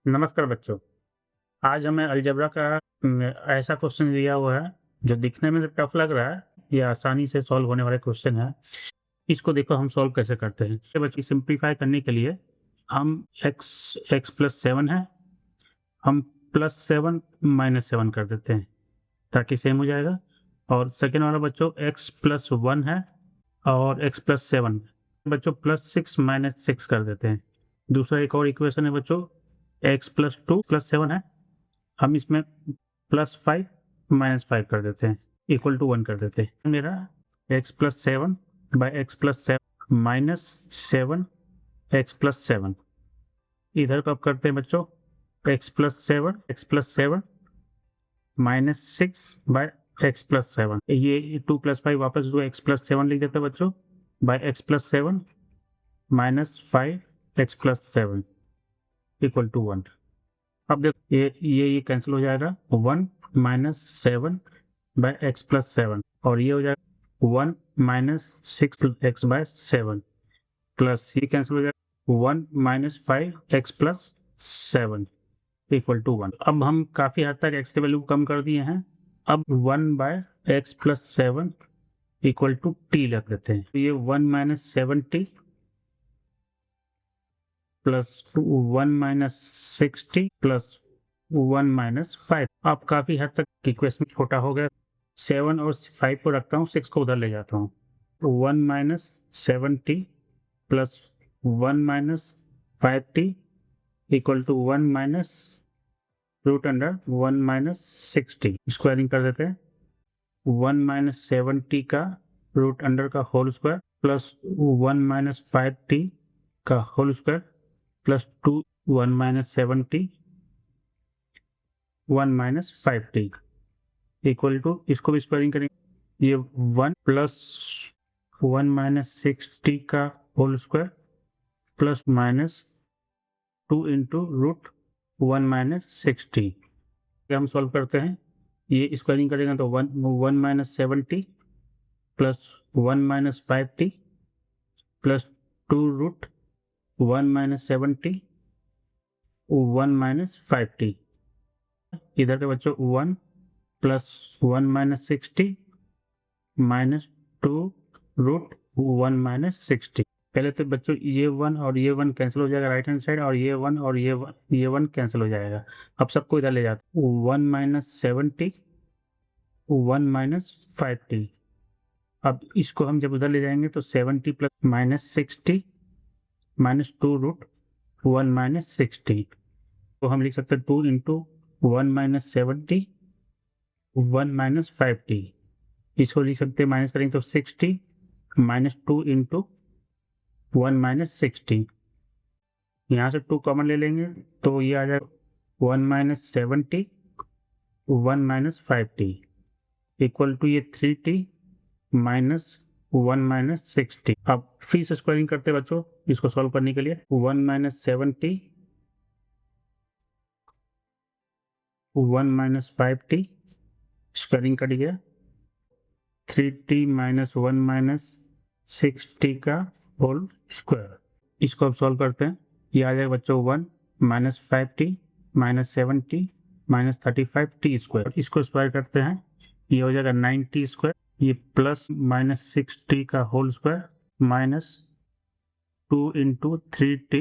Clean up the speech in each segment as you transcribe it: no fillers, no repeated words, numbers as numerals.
नमस्कार बच्चों। आज हमें अलजेब्रा का ऐसा क्वेश्चन दिया हुआ है जो दिखने में तो टफ लग रहा है, ये आसानी से सॉल्व होने वाला क्वेश्चन है। इसको देखो हम सॉल्व कैसे करते हैं। तो बच्चों सिंप्लीफाई करने के लिए हम x प्लस 7 है, हम प्लस 7 माइनस 7 कर देते हैं ताकि सेम हो जाएगा। और सेकेंड वाला बच्चों x प्लस 1 है और x प्लस 7 बच्चों प्लस 6 माइनस 6 कर देते हैं। दूसरा एक और इक्वेशन है बच्चों, x प्लस 2 प्लस 7 है, हम इसमें प्लस 5 माइनस 5 कर देते हैं, इक्वल टू 1 कर देते हैं। मेरा x plus 7 by x plus 7 minus 7 x plus 7। इधर कब करते हैं बच्चों, x plus 7 minus 6 by x plus 7। ये 2 प्लस 5 वापस जो एक्स प्लस 7 लिख देते हैं बच्चों, by x plus 7 minus 5 x plus 7 equal to 1। अब देखो ये कैंसिल हो जाएगा, 1 माइनस 7 बाई एक्स प्लस 7 और ये हो जाएगा 1 माइनस 6 एक्स बाय 7 प्लस ये कैंसिल हो जाएगा 1 minus 5 x plus 7 equal to 1। अब हम काफ़ी हद तक एक्स के वैल्यू कम कर दिए हैं। अब 1 by x plus 7 equal to t रख देते हैं। तो ये 1 minus 7t plus 1 minus 6t plus 1 minus 5। अब काफ़ी हद तक इक्वेशन छोटा हो गया। 7 और 5 को रखता हूँ, 6 को उधर ले जाता हूँ। 1 minus 7t plus 1 minus 5t equal to 1 minus root under 1 minus 6t। Squaring कर देते हैं। 1 माइनस 7t का रूट अंडर का whole square plus 1 minus 5t का whole square plus 1 minus 7t 1 minus 5t equal to, इसको भी squaring करेंगे, ये 1 प्लस 1 माइनस 6t का whole square plus minus 2 into root 1 minus 6t। हम सॉल्व करते हैं, ये स्क्वायरिंग करेंगे तो 1 minus 7t plus 1 minus 5t plus 2 root 1 minus 7t 1 minus 5t। इधर के बच्चों 1 plus 1 minus 6t minus 2 root 1 minus 6t। पहले तो बच्चों ये 1 और ये 1 कैंसिल हो जाएगा राइट हैंड साइड, और ये 1 और ये 1 कैंसिल हो जाएगा। अब सबको इधर ले जाते, 1 माइनस 7t 1 माइनस 5t। अब इसको हम जब उधर ले जाएंगे तो 7t plus minus 6t minus 2 root 1 minus 6t। तो हम लिख सकते हैं 2 into 1 minus 7t 1 minus 5t। इसको लिख सकते हैं, माइनस करेंगे तो 6t minus 2 into 1 minus 6t। यहाँ से 2 कॉमन ले लेंगे तो ये आ जाएगा 1 minus 7t 1 minus 5t equal to ये 3t माइनस 1 माइनस 6t। अब फिर से स्क्वायरिंग करते हैं बच्चों इसको सॉल्व करने के लिए। 1 minus 7t 1 minus 5t squaring cut गया, 3t माइनस 1 माइनस 6t का होल स्क्वायर। इसको अब सॉल्व करते हैं, ये आ जाएगा बच्चों 1 minus 5t minus 7t minus 35t square. इसको स्क्वायर करते हैं, ये हो जाएगा 9t स्क्वायर, ये प्लस माइनस 6t का whole square minus 2 into 3t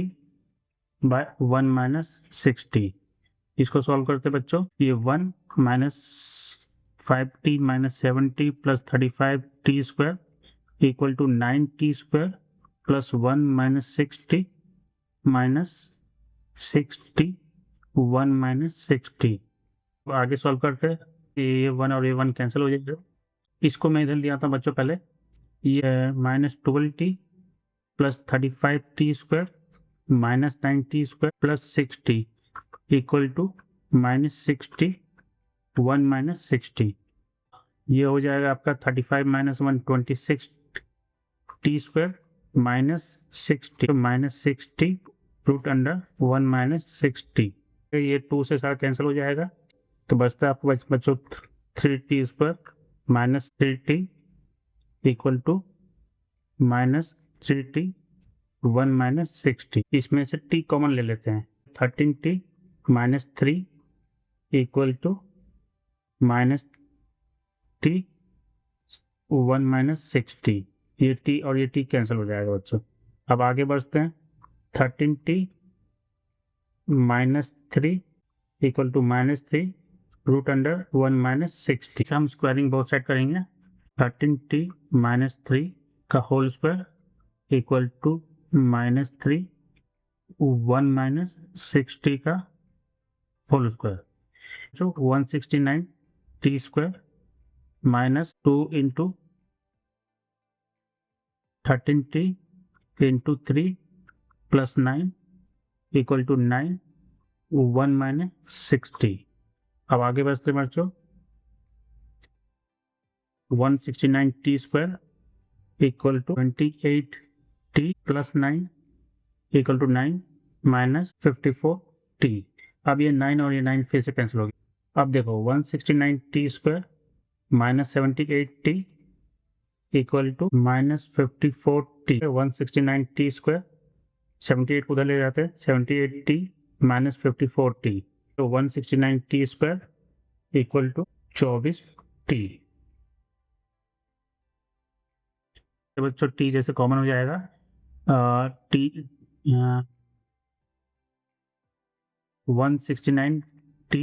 by 1 minus 6t। इसको सॉल्व करते हैं बच्चों, ये 1 minus 5t minus 7t plus 35t square equal to 9t square plus 1 minus 6t minus 6t 1 minus 6t। आगे solve करते हैं, ये 1 और ये 1 कैंसिल हो जाएगा। इसको मैं इधर लिया था बच्चों पहले, ये minus 12t plus 35t square minus 9t square plus 6t equal to minus 6t 1 minus 6t। ये हो जाएगा आपका 35 minus 1 26 T square minus 6t minus 6t root under 1 minus 6t। ये 2 से सारा कैंसिल हो जाएगा तो बचता है आपको बच्चों 3t square minus 3t equal to minus 3t 1 minus 6t। इसमें से t कॉमन ले लेते हैं, 13t -3 equal to -t 1 - 6t। ये t और ये t कैंसिल हो जाएगा बच्चों। अब आगे बढ़ते हैं। 13t -3 equal to -3 root under 1 - 6t। हम स्क्वायरिंग बोथ साइड करेंगे। 13t -3 का whole square equal to -3 1 - 6t का होल स्क्वायर, जो 169t square -2 into 13t into 3 plus 9 equal to 9 1 - 6t। अब आगे बढ़ते बच्चों। 169t square equal to 28t plus 9 equal to 9 -54t। अब ये 9 और ये 9 फिर से कैंसिल हो गया। अब देखो 169t square -78t equal to -54t। 169t square 78 को उधर ले जाते हैं, 78t -54t, तो 169t square equal to 24t। बच्चों t जैसे कॉमन हो जाएगा, t 169t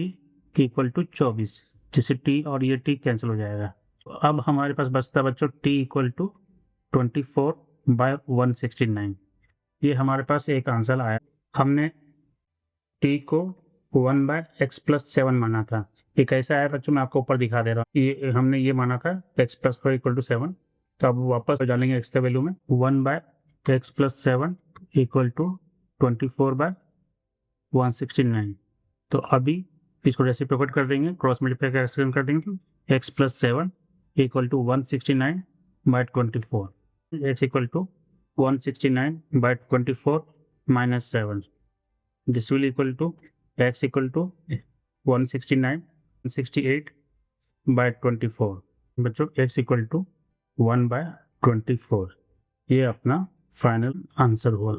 इक्वल टू 24, जिससे t और ये t कैंसिल हो जाएगा। तो अब हमारे पास बचता बच्चों t इक्वल टू 24/169। ये हमारे पास एक आंसर आया। हमने t को 1/x+7 माना था। ये कैसे आया बच्चों, मैं आपको ऊपर दिखा दे रहा हूँ। ये हमने ये माना था x+4 इक्वल टू 7, तो अब वापस डालेंगे x के वैल्यू में। 1/x+7 equal to 24/169। तो अभी इसको रेसिप्रोकेट कर देंगे, क्रॉस मल्टीप्लाई कर देंगे, तो x+7 equal to 169/24, x equal to 169/24 - 7। This will equal to x equal to 169 68/24। बच्चों x इक्वल टू 1/24, ये अपना फाइनल आंसर हुआ।